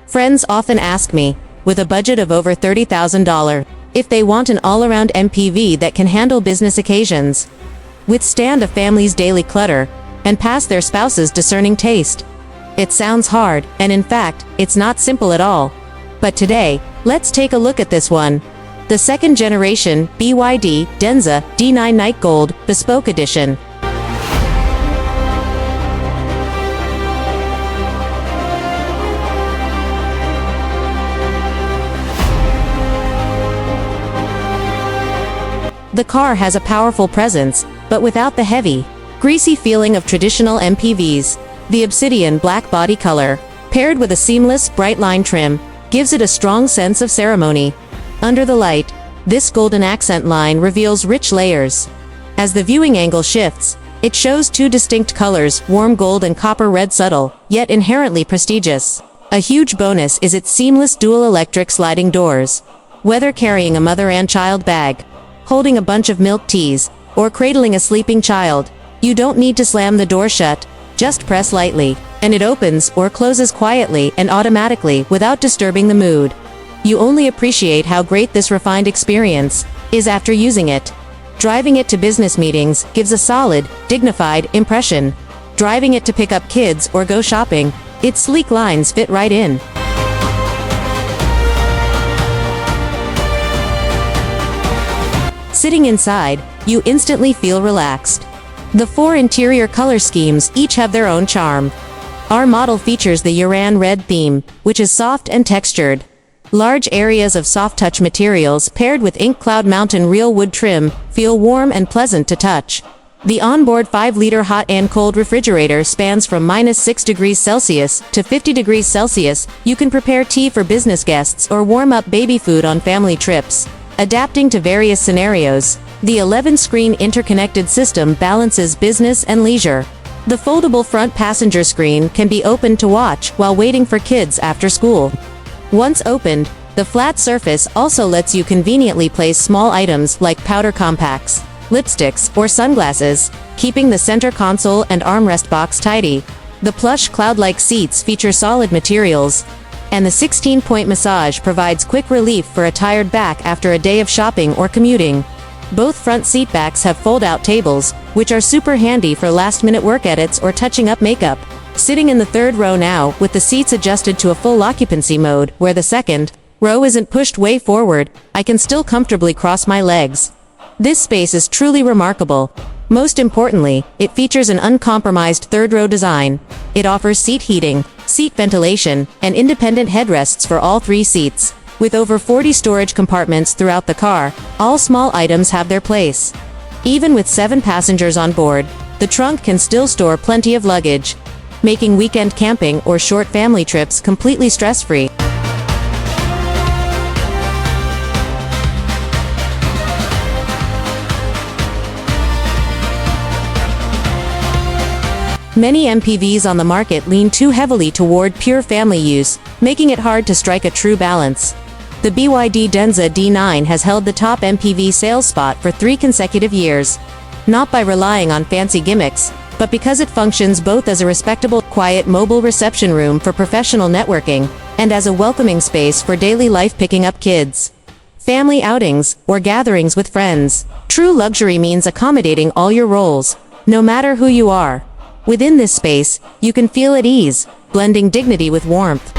Friends often ask me, with a budget of over $30,000, if they want an all-around MPV that can handle business occasions, withstand a family's daily clutter, and pass their spouse's discerning taste. It sounds hard, and in fact, it's not simple at all. But today, let's take a look at this one. The second generation BYD Denza D9 Night Gold Bespoke Edition. The car has a powerful presence, but without the heavy, greasy feeling of traditional MPVs. The Obsidian Black body color, paired with a seamless, bright line trim, gives it a strong sense of ceremony. Under the light, this golden accent line reveals rich layers. As the viewing angle shifts, it shows two distinct colors, warm gold and copper red, subtle, yet inherently prestigious. A huge bonus is its seamless dual electric sliding doors. Whether carrying a mother and child bag, holding a bunch of milk teas, or cradling a sleeping child, you don't need to slam the door shut, just press lightly, and it opens or closes quietly and automatically without disturbing the mood. You only appreciate how great this refined experience is after using it. Driving it to business meetings gives a solid, dignified impression. Driving it to pick up kids or go shopping, its sleek lines fit right in. Sitting inside, you instantly feel relaxed. The four interior color schemes each have their own charm. Our model features the Yiran Red theme, which is soft and textured. Large areas of soft-touch materials paired with Ink Cloud Mountain real wood trim feel warm and pleasant to touch. The onboard 5-liter hot and cold refrigerator spans from -6 degrees Celsius to 50 degrees Celsius. You can prepare tea for business guests or warm up baby food on family trips. Adapting to various scenarios, the 11-screen interconnected system balances business and leisure. The foldable front passenger screen can be opened to watch while waiting for kids after school. Once opened, the flat surface also lets you conveniently place small items like powder compacts, lipsticks, or sunglasses, keeping the center console and armrest box tidy. The plush cloud-like seats feature solid materials, and the 16-point massage provides quick relief for a tired back after a day of shopping or commuting. Both front seatbacks have fold-out tables, which are super handy for last-minute work edits or touching up makeup. Sitting in the third row now, with the seats adjusted to a full occupancy mode, where the second row isn't pushed way forward, I can still comfortably cross my legs. This space is truly remarkable. Most importantly, it features an uncompromised third-row design. It offers seat heating, seat ventilation, and independent headrests for all three seats. With over 40 storage compartments throughout the car, all small items have their place. Even with 7 passengers on board, the trunk can still store plenty of luggage, making weekend camping or short family trips completely stress-free. Many MPVs on the market lean too heavily toward pure family use, making it hard to strike a true balance. The BYD Denza D9 has held the top MPV sales spot for 3 consecutive years, not by relying on fancy gimmicks, but because it functions both as a respectable, quiet mobile reception room for professional networking, and as a welcoming space for daily life, picking up kids, family outings, or gatherings with friends. True luxury means accommodating all your roles, no matter who you are. Within this space, you can feel at ease, blending dignity with warmth.